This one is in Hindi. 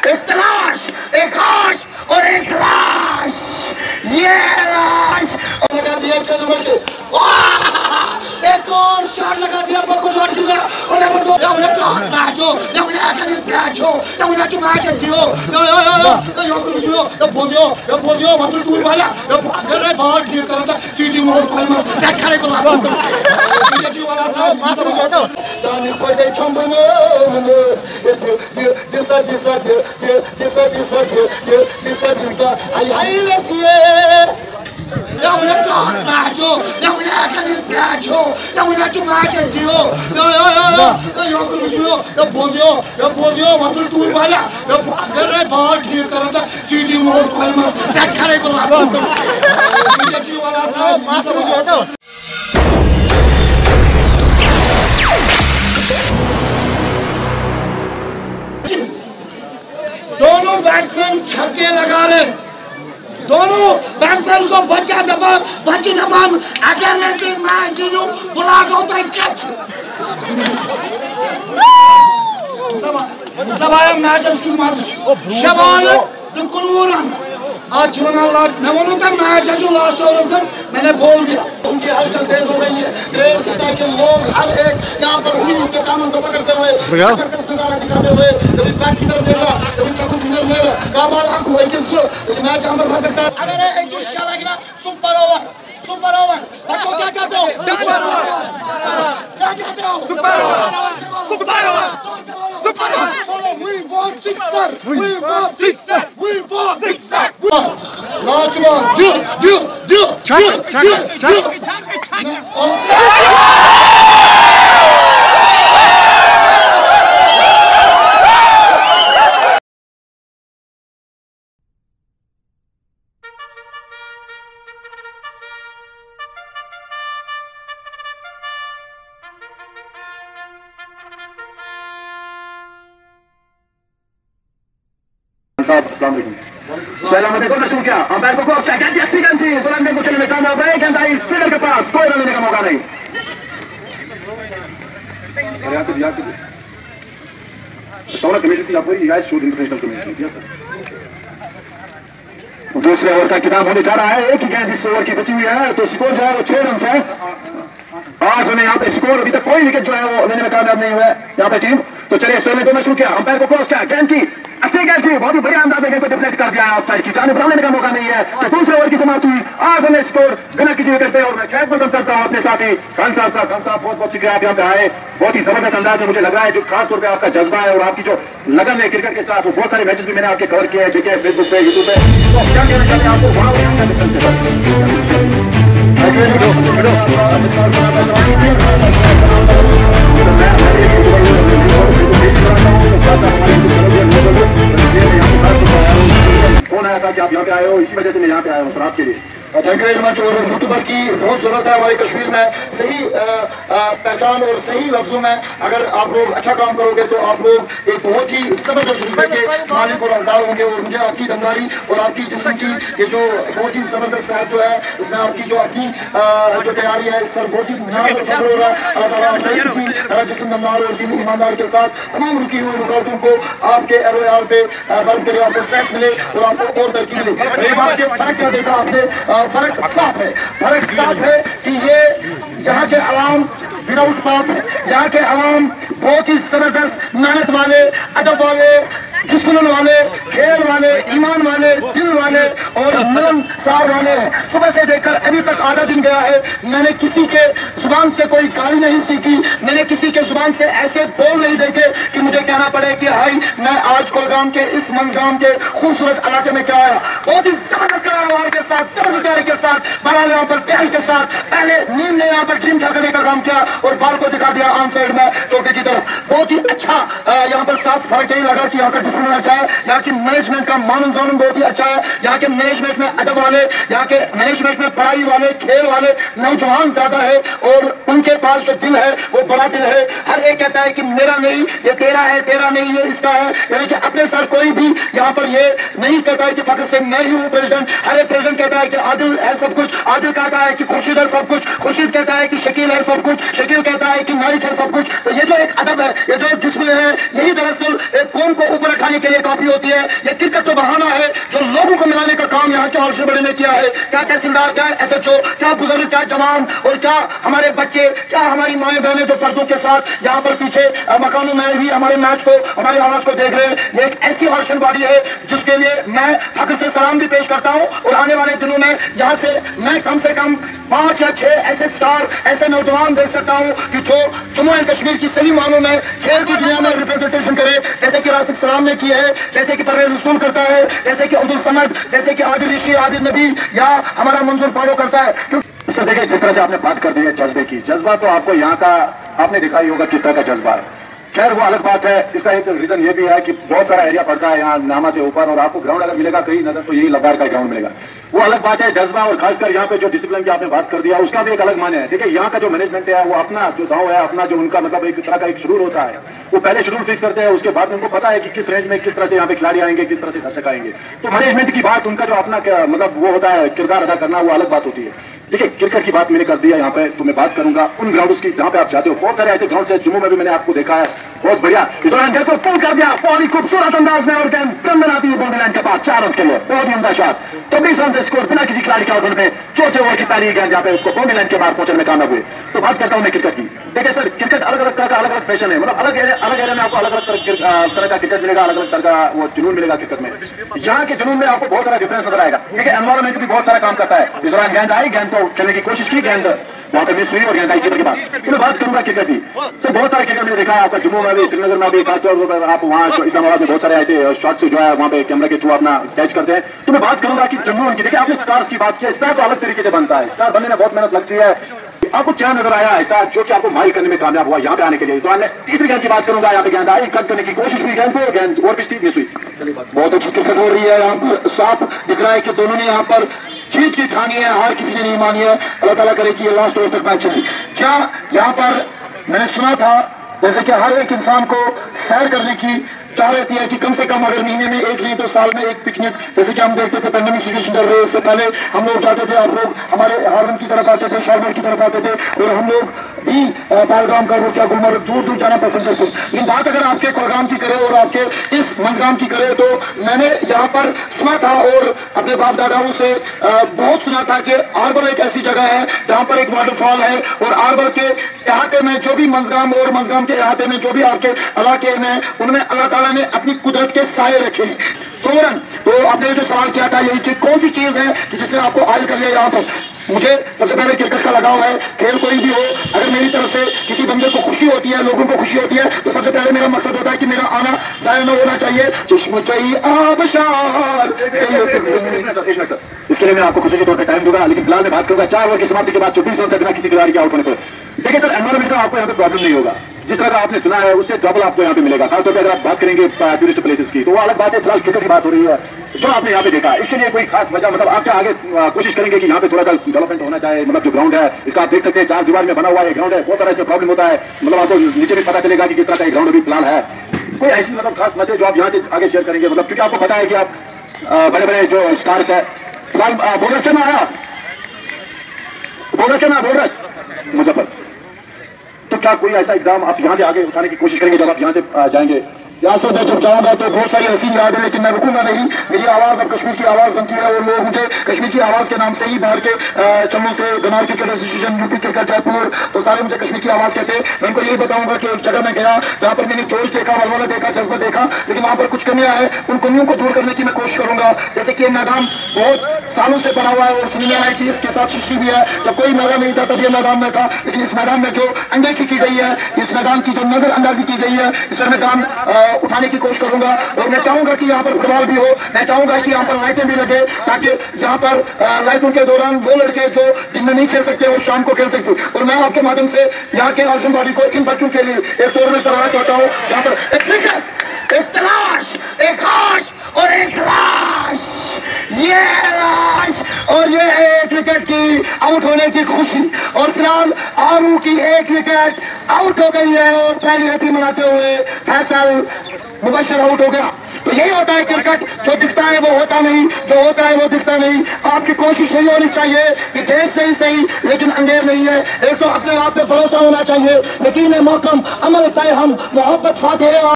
एक तलाश, एक आश और एक लाश। ये लाश और लगा दिया 6 नंबर के। एक और शॉट लगा दिया बको शॉट की तरह और नंबर 2 या चार मैच हो या उन्हें आकर मैच हो या उन्हें जो मैच है दियो यो बोझो मतलब टूर वाला यो अगर रे बॉल ठीक कर रहा सीधी मोड़ पर में कैच करे को लागू ये जी वाला साथ मार समझ आता दानी पड़े छंबने दिसा आई लसिए या उन्हें चार मैच हो या उन्हें आकर मैच हो या उन्हें जो मैच है दियो यो बोझो मतलब टूर वाला यो अगर रे बॉल ठीक कर रहा सीधी मोड़ पर में कैच करे को लागू ये जी वाला साथ मार समझ आता दोनों बैट्समैन छक्के लगा रहे, दोनों बैट्समैन को बच्ची दबाम अगर नहीं मैच जीनू बुला गो तो कैच सब आया मैच की मत शबाल तो कुनूरन आज चुना लाट मैं बोलूँ तो मैच है जो लास्ट ओवर में मैंने बोल दिया उनकी हलचल तेज हो गई है क्रेज की ताकि लोग हर एक यहाँ पर उन्हीं उनके कानून को पकड़ते हुए दिखाते हुए कभी बैट की तरफ देख रहा कभी चाकू की तरफ ले रहा कामाल आंख हुआ जिससे मैच यहाँ पर फंस सकता है अगर एक जो शॉट लगा सुपर ओवर बच्चों क्या चाहते हो सुपर ओवर क्या चाहते हो super over we want sixer last one do check पहला देखो ना शुरू किया अंपायर को क्या कहती अच्छी गेंद थी बुलंदे को चलने में कामयाब रहे गेंद आई फील्डर के पास कोई रन लेने का मौका नहीं दूसरे ओवर का खिताब होने जा रहा है एक ही गेंद इस ओवर की बची हुई है तो स्कोर जो है वो 6 रन है 8 रन यहाँ पे स्कोर अभी तक कोई विकेट जो है वो लेने में कामयाब नहीं हुआ है यहाँ पे टीम तो चलिए सोने को मैं शुरू किया अंपायर को क्रॉस किया गेंद की अच्छी गेंद थी बहुत ही बढ़िया अंदाज में गेंद को डिफ्लेक्ट कर दिया ऑफसाइड की जानिब लेने का मौका नहीं है तो दूसरे ओवर की समाप्ति हुई 8 रन स्कोर बिना किसी विकेट पे और मैं खैर खत्म करता हूँ अपने साथी खान साहब का खान साहब बहुत शुक्रिया आप यहाँ पे आए बहुत ही जबरदस्त अंदाज में मुझे लग रहा है जो खास तौर पर आपका जज्बा है और आपकी जो लगन है क्रिकेट के साथ वो बहुत सारे मैचेस भी मैंने आपके कवर किए हैं ठीक है फेसबुक पे यूट्यूब पे तो क्या कहना चाहते हैं आपको फोन आया था कि आप यहाँ पे आए हो इसी वजह से मैं यहाँ पे आया हूँ सर आपके लिए थैंक यू वेरी मच और यूट्यूबर की बहुत जरूरत है हमारे कश्मीर में सही पहचान और सही लफ्जों में अगर आप लोग अच्छा काम करोगे तो आप लोग एक बहुत ही जबरदस्त रुपये के मालिक और हकदार होंगे और मुझे आपकी दमदारी और आपकी जिस्म की ये जो बहुत ही जबरदस्त सेहत जो है इसमें आपकी जो अपनी जो तैयारी है इस पर बहुत ही फख्र हो रहा है अल्लाह जिस्म दमदार और दिल ईमानदार के साथ तमाम रुकी हुई रुकावटों को आपके एरोयार पे बस करिए आपको सेहत मिले और आपको और तरक्की मिले फर्क क्या देखा आपने फर्क साफ है कि ये यहाँ के अवाम विदाउट पाप है यहाँ के अवाम बहुत ही जबरदस्त मेहनत वाले अदब वाले जिस्म वाले खेल वाले ईमान वाले दिल वाले और मिलनसार वाले हैं सुबह से देखकर अभी तक आधा दिन गया है मैंने किसी के जुबान से कोई गाली नहीं सीखी मैंने किसी के जुबान से ऐसे बोल नहीं देखे कि मुझे कहना पड़े कि हाई मैं आज कुलगाम के इस मंजगाम के खूबसूरत इलाके में क्या आया बहुत ही जबरदस्त करार के साथ जबरदस्त तैयारी के साथ बहरहाल यहाँ पर तैयारी के साथ पहले नींद ने यहाँ पर ड्रीम करने का काम किया और बाल को दिखा दिया ऑन साइड में चौके की तरफ बहुत ही अच्छा यहाँ पर साफ फर्क यही लगा कि यहाँ का डिसिप्लिन अच्छा है यहाँ की मैनेजमेंट का मानन जानन बहुत ही अच्छा है यहाँ के मैनेजमेंट में अदब वाले यहाँ के मैनेजमेंट में पढ़ाई वाले खेल वाले नौजवान ज्यादा है और उनके पास जो दिल है वो बड़ा दिल है हर एक कहता है कि मेरा नहीं ये तेरा है तेरा नहीं ये इसका है यानी कि अपने सर कोई भी यहाँ पर ये नहीं कहता है कि फखर सिंह मैं ही हूँ प्रेसिडेंट हर एक प्रेसिडेंट कहता है कि आदिल है सब कुछ आदिल कहता है कि खुर्शीद है सब कुछ खुर्शीद कहता है कि शकील है सब कुछ शकील कहता है कि मालिक है सब कुछ तो ये जो एक अदब है ये जो एक जिस्म है यही दरअसल एक कौम को ऊपर खाने के लिए काफी होती है। ये क्रिकेट तो बहाना है जो लोगों को मिलाने का काम यहाँ के हौसले बड़े ने किया है। क्या तहसीलदार, क्या SHO, क्या बुजुर्ग, क्या जवान और क्या हमारे बच्चे, क्या हमारी माएं बहनें जो पर्दों के साथ यहाँ पर पीछे मकानों में भी हमारे मैच को, हमारी आवाज को देख रहे हैं। ये एक ऐसी हौसला बाड़ी है जिसके लिए मैं हक से सलाम भी पेश करता हूँ। और आने वाले दिनों में यहाँ से मैं कम से कम 5 या 6 ऐसे स्टार, ऐसे नौजवान देख सकता हूँ कि जो जम्मू एंड कश्मीर की सही मानों में खेल की दुनिया में रिप्रेजेंटेशन करे, जैसे कि राशिद सलाम ने किया है, जैसे कि परवेज रसूल करता है, जैसे कि अब्दुल समद, जैसे कि आदिल ऋषि, आदिल नबी या हमारा मंजूर फॉलो करता है। सर देखिए, जिस तरह से आपने बात कर दी है जज्बे की, जज्बा तो आपको यहाँ का आपने दिखा ही होगा किस तरह का जज्बा है। खैर वो अलग बात है। इसका एक रीजन ये भी है कि बहुत सारा एरिया पड़ता है यहाँ नामा से ऊपर, और आपको ग्राउंड अगर मिलेगा कहीं नजर तो यही लद्दाख का ग्राउंड मिलेगा। वो अलग बात है जज्बा, और खासकर यहाँ पे जो डिसिप्लिन की आपने बात कर दिया उसका भी एक अलग माने है। देखिए यहाँ का जो मैनेजमेंट है वो अपना जो गाँव है, अपना जो उनका मतलब एक तरह का एक शेड्यूल होता है, वो पहले शेड्यूल फिक्स करते हैं। उसके बाद उनको पता है कि किस रेंज में किस तरह से यहाँ पे खिलाड़ी आएंगे, किस तरह से दर्शक आएंगे। तो मैनेजमेंट की बात, उनका जो अपना मतलब वो होता है किरदार अदा करना, वो अलग बात होती है। देखिए क्रिकेट की बात मैंने कर दी है यहाँ पे, तो मैं बात करूंगा उन ग्राउंड्स की जहाँ पे आप जाते हो। बहुत सारे ऐसे ग्राउंड है, जम्मू में भी मैंने आपको देखा है, बहुत बढ़िया। इस दौरान गेंद को पुल कर दिया बहुत ही खूबसूरत अंदाज में, और गेंद कम बनाती है बाउंड्री लाइन के पास 4 रन के लिए। बहुत ही उम्दा शॉट, 24 रन से स्कोर बिना किसी खिलाड़ी के आउटपुट में। चौथे ओवर की पहली गेंद यहाँ पे उसको बाउंड्री लाइन के बाहर पहुंचने में कामयाब हुए। तो बात करता हूँ मैं क्रिकेट की। देखिए सर, क्रिकेट अलग अलग तरह का अलग अलग फैशन है, मतलब अलग एरिया में आपको अलग अलग तरह का क्रिकेट मिलेगा, अलग अलग तरह का वो जुनून मिलेगा क्रिकेट में। यहाँ के जुनून में आपको बहुत सारा डिफरेंस नजर आएगा। देखिए एनवायरमेंट भी बहुत सारा काम करता है। इस दौरान गेंद आई, गेंद को खेलने की कोशिश की, गेंद वहां पे मिस हुई और गेंद आई कीपर के पास। तो मैं बात करूंगा क्रिकेट की। सर बहुत सारे क्रिकेट मैंने देखा है आपका जम्मू में भी, श्रीनगर में भी, खासतौर पर आप वहाँ इस्लामाबाद में बहुत सारे ऐसे शॉट्स जो है वहाँ पे कैमरा के थ्रू अपना कैच करते हैं। तो मैं बात करूंगा कि जम्मू की, देखिए आपने स्टार्स की बात की, स्टार तो अलग तरीके से बनता है, स्टार बनने में बहुत मेहनत लगती है। आपको क्या नजर आया ऐसा जो कि आपको माइल करने में कामयाब हुआ यहाँ पे आने के लिए? तो मैं तीसरी गेंद की बात करूंगा, यहाँ पे गेंद आई, कट करने की कोशिश हुई गेंद को, गेंद और पिछली मिस हुई। बहुत अच्छी क्रिकेट हो रही है यहाँ पर, साफ दिख रहा है कि दोनों ने यहाँ पर जीत की ठानी है, हार किसी ने नहीं मानी है। अल्लाह ताला करे कि ये लास्ट ओवर तक मैच चले। क्या यहाँ पर मैंने सुना था जैसे कि हर एक इंसान को सैर करने की चाह रहती है कि कम से कम अगर महीने में एक नहीं तो साल में एक पिकनिक, जैसे कि हम देखते थे पेंडेमिक सिचुएशन चल रही है, इससे पहले हम लोग जाते थे, आप लोग हमारे हार्बन की तरफ आते थे, शारमेट की तरफ आते थे, और हम लोग भी पहलगाम का क्या गुलमर्ग दूर दूर जाना पसंद करते। लेकिन बात अगर आपके कुलगाम की करे और आपके इस मंजगाम की करे, तो मैंने यहाँ पर सुना था और अपने बाप दादाओं से बहुत सुना था कि आरबल एक ऐसी जगह है जहाँ पर एक वाटरफॉल है, और आरबल के इलाके में जो भी मंजगाम और मंजगाम के इलाके में जो भी आपके इलाके में, उनमें अल्लाह ताला ने अपनी कुदरत के साये रखे हैं। तो आपने जो सवाल किया था यही कि कौन सी चीज है कि जिसने आपको आयल कर लिया यहाँ पर। मुझे सबसे पहले क्रिकेट का लगाव है, खेल कोई भी हो, अगर मेरी तरफ से किसी बंदे को खुशी होती है, लोगों को खुशी होती है, तो सबसे पहले मेरा मकसद होता है कि मेरा आना जाया न होना चाहिए। चश्म चाहिए आबशार। इसके लिए मैं आपको खुशी तौर पर टाइम दूंगा, लेकिन फिलहाल मैं बात करूंगा 4 ओवर की समाप्ति के बाद 24 रन से बिना किसी खिलाड़ी के आउट होने पर। देखिए सर, एनवायरमेंट का आपको यहाँ पे प्रॉब्लम नहीं होगा, जिस तरह का आपने सुना है उससे डबल आपको यहाँ पे मिलेगा। खासतौर पर अगर आप बात करेंगे टूरिस्ट प्लेसेस की, तो वो अलग बात है। फिलहाल क्रिकेट की बात हो रही है, जो आपने यहाँ पे देखा इसके लिए कोई खास वजह, मतलब आप क्या आगे कोशिश करेंगे कि यहाँ पे थोड़ा सा डेवलपमेंट होना चाहिए? मतलब जो ग्राउंड है इसका आप देख सकते हैं 4 दीवार में बना हुआ है ग्राउंड है, बहुत सारा इसमें प्रॉब्लम होता है, मतलब आपको नीचे भी पता चलेगा कि किस तरह का ग्राउंड अभी फिलहाल है। कोई ऐसी मतलब खास मसले जो आप यहाँ से आगे शेयर करेंगे, मतलब क्योंकि आपको पता है कि आप बड़े बड़े जो स्टार्स है, फिलहाल बोनस के में आया, बोनस के में बोनस मुजफ्फर, तो क्या कोई ऐसा इकदाम आप यहाँ से आगे उठाने की कोशिश करेंगे जब आप यहाँ से जाएंगे? यहाँ से मैं जब जाऊंगा तो बहुत सारी हसीन याद है, लेकिन मैं रुकूंगा नहीं। मेरी आवाज अब कश्मीर की आवाज बनती है, और लोग मुझे कश्मीर की आवाज के नाम से ही बाहर के चन्नू से, गनार cricket association, UP cricket Jaipur, तो सारे मुझे कश्मीर की आवाज कहते हैं। मैं उनको यही बताऊंगा कि एक जगह में गया जहाँ पर मैंने जोश देखा, वलवला देखा, जज्बा देखा, लेकिन वहाँ पर कुछ कमियां है, उन कमियों को दूर करने की मैं कोशिश करूंगा। जैसे कि मैदान बहुत सालों से बना हुआ है, और सुनने आया कि इसके साथ सृष्टि भी है, जब कोई मैदान नहीं था तब ये मैदान में था, लेकिन इस मैदान में जो अनदेखी की गई है, इस मैदान की जो नजरअंदाजी की गई है, इस पर मैदान उठाने की कोशिश करूंगा। और मैं चाहूंगा कि यहाँ पर फुटबॉल भी हो, मैं चाहूंगा कि यहाँ पर लाइटें भी लगे, ताकि यहाँ पर लाइटों के दौरान वो लड़के जो दिन में नहीं खेल सकते वो शाम को खेल सकते। और मैं आपके माध्यम से यहाँ के आजमबाड़ी को इन बच्चों के लिए एक टूर्नामेंट कराना चाहता हूँ, जहाँ पर एक क्रिकेट, एक तलाश, एक आश और एक लाश, ये लाश और ये एक विकेट की आउट होने की खुशी। और फिलहाल आरू की एक विकेट आउट हो गई है, और पहली हैट्रिक मनाते हुए फैसल मुबशर आउट हो गया। तो यही होता है क्रिकेट, जो दिखता है वो होता नहीं, जो होता है वो दिखता नहीं। आपकी कोशिश यही होनी चाहिए कि देर से ही सही लेकिन अंधेर नहीं है। एक तो अपने आप पे भरोसा होना चाहिए, यकीन महकम, अमल तय हम, मोहब्बत फातिह।